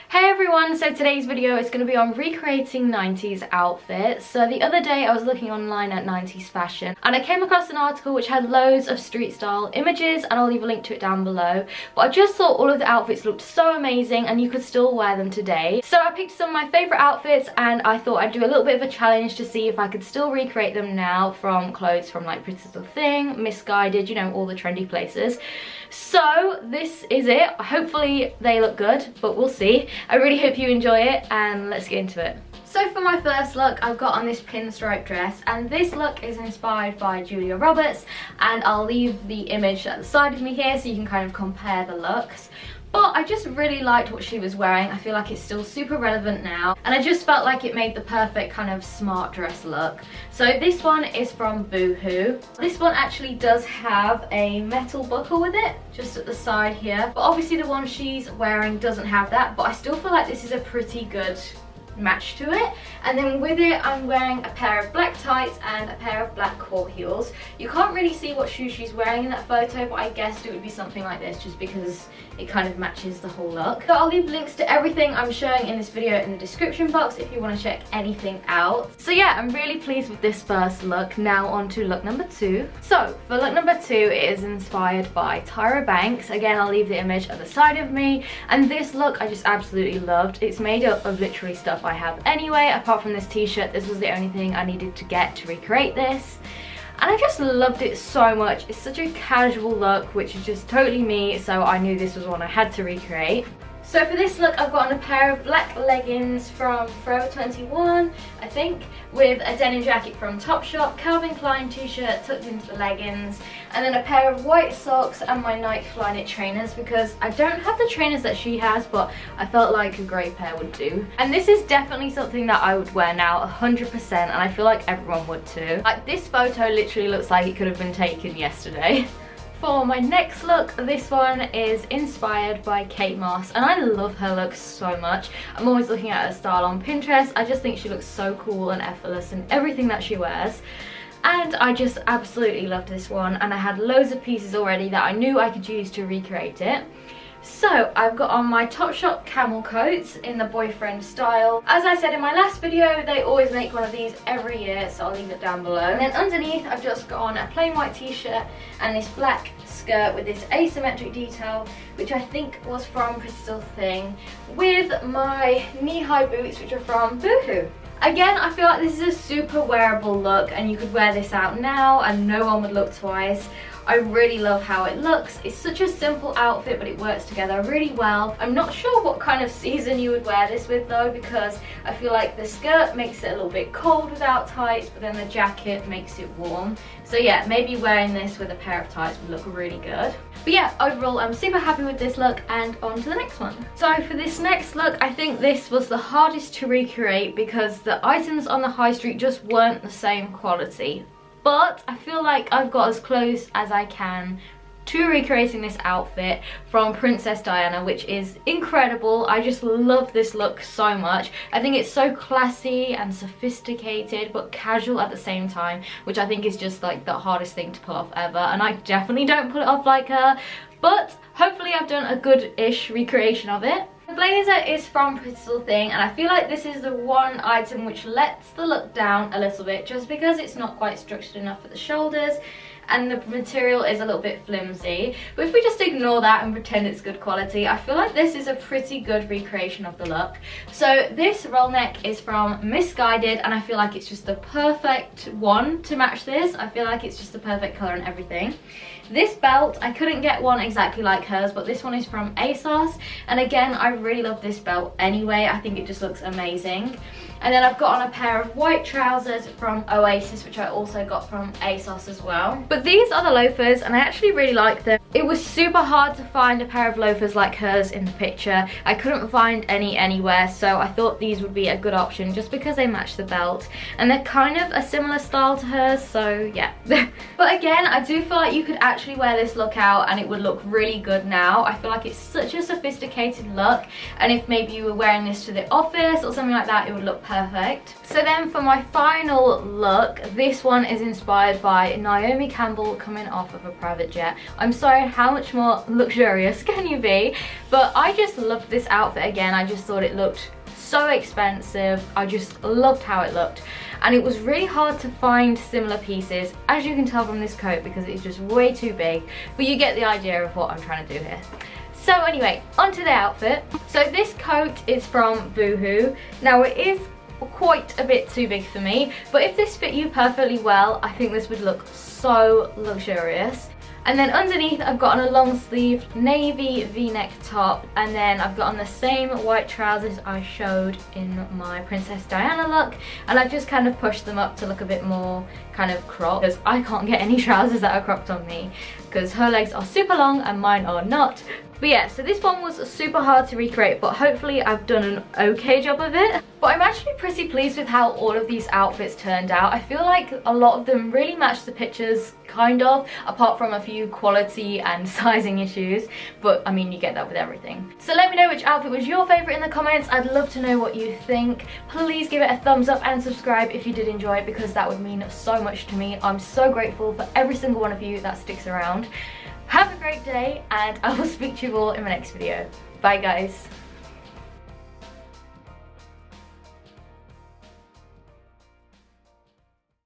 Hey everyone, so today's video is going to be on recreating 90s outfits. So the other day I was looking online at 90s fashion and I came across an article which had loads of street style images, and I'll leave a link to it down below. But I just thought all of the outfits looked so amazing and you could still wear them today. So I picked some of my favourite outfits and I thought I'd do a little bit of a challenge to see if I could still recreate them now from clothes from like Pretty Little Thing, Misguided, you know, all the trendy places. So this is it. Hopefully they look good, but we'll see. I really hope you enjoy it and let's get into it. So for my first look, I've got on this pinstripe dress, and this look is inspired by Julia Roberts, and I'll leave the image at the side of me here so you can kind of compare the looks. But I just really liked what she was wearing. I feel like it's still super relevant now, and I just felt like it made the perfect kind of smart dress look. So this one is from Boohoo. This one actually does have a metal buckle with it, just at the side here. But obviously the one she's wearing doesn't have that, but I still feel like this is a pretty good match to it. And then with it I'm wearing a pair of black tights and a pair of black court heels. You can't really see what shoes she's wearing in that photo, but I guessed it would be something like this just because it kind of matches the whole look. So I'll leave links to everything I'm showing in this video in the description box if you want to check anything out. So yeah, I'm really pleased with this first look. Now on to look number 2. So for look number 2, it is inspired by Tyra Banks. Again, I'll leave the image at the side of me, and this look I just absolutely loved. It's made up of literally stuff I have anyway. Apart from this t-shirt, this was the only thing I needed to get to recreate this, and I just loved it so much. It's such a casual look, which is just totally me, so I knew this was one I had to recreate. So for this look, I've got on a pair of black leggings from Forever 21, I think, with a denim jacket from Topshop, Calvin Klein t-shirt tucked into the leggings, and then a pair of white socks and my Nike Flyknit trainers, because I don't have the trainers that she has, but I felt like a grey pair would do. And this is definitely something that I would wear now 100%, and I feel like everyone would too. Like, this photo literally looks like it could have been taken yesterday. For my next look, this one is inspired by Kate Moss, and I love her look so much. I'm always looking at her style on Pinterest. I just think she looks so cool and effortless in everything that she wears. And I just absolutely loved this one, and I had loads of pieces already that I knew I could use to recreate it. So I've got on my Topshop camel coats in the boyfriend style. As I said in my last video, they always make one of these every year, so I'll leave it down below. And then underneath I've just got on a plain white t-shirt and this black skirt with this asymmetric detail, which I think was from Pretty Little Thing, with my knee-high boots, which are from Boohoo. Again, I feel like this is a super wearable look, and you could wear this out now and no one would look twice. I really love how it looks. It's such a simple outfit, but it works together really well. I'm not sure what kind of season you would wear this with though, because I feel like the skirt makes it a little bit cold without tights, but then the jacket makes it warm. So yeah, maybe wearing this with a pair of tights would look really good. But yeah, overall I'm super happy with this look, and on to the next one. So for this next look, I think this was the hardest to recreate because the items on the high street just weren't the same quality. But I feel like I've got as close as I can to recreating this outfit from Princess Diana, which is incredible. I just love this look so much. I think it's so classy and sophisticated but casual at the same time, which I think is just like the hardest thing to pull off ever, and I definitely don't pull it off like her, but hopefully I've done a good-ish recreation of it. The blazer is from Pretty Little Thing, and I feel like this is the one item which lets the look down a little bit just because it's not quite structured enough at the shoulders and the material is a little bit flimsy. But if we just ignore that and pretend it's good quality, I feel like this is a pretty good recreation of the look. So this roll neck is from Misguided, and I feel like it's just the perfect one to match this. I feel like it's just the perfect colour and everything. This belt, I couldn't get one exactly like hers, but this one is from ASOS, and again, I really love this belt anyway. I think it just looks amazing. And then I've got on a pair of white trousers from Oasis, which I also got from ASOS as well. But these are the loafers, and I actually really like them. It was super hard to find a pair of loafers like hers in the picture. I couldn't find any anywhere, so I thought these would be a good option just because they match the belt. And they're kind of a similar style to hers, so yeah. But again, I do feel like you could actually wear this look out and it would look really good now. I feel like it's such a sophisticated look, and if maybe you were wearing this to the office or something like that, it would look perfect. So then for my final look, this one is inspired by Inami Campbell coming off of a private jet. I'm sorry, how much more luxurious can you be? But I just loved this outfit again. I just thought it looked so expensive. I just loved how it looked. And it was really hard to find similar pieces, as you can tell from this coat, because it's just way too big. But you get the idea of what I'm trying to do here. So anyway, onto the outfit. So this coat is from Boohoo. Now it is quite a bit too big for me, but if this fit you perfectly well, I think this would look so luxurious. And then underneath I've got on a long sleeve navy v-neck top, and then I've got on the same white trousers I showed in my Princess Diana look, and I've just kind of pushed them up to look a bit more kind of cropped, because I can't get any trousers that are cropped on me because her legs are super long and mine are not. But yeah, so this one was super hard to recreate, but hopefully I've done an okay job of it. But I'm actually pretty pleased with how all of these outfits turned out. I feel like a lot of them really match the pictures, kind of, apart from a few quality and sizing issues. But I mean, you get that with everything. So let me know which outfit was your favourite in the comments. I'd love to know what you think. Please give it a thumbs up and subscribe if you did enjoy it, because that would mean so much to me. I'm so grateful for every single one of you that sticks around. Have a great day, and I will speak to you all in my next video. Bye guys.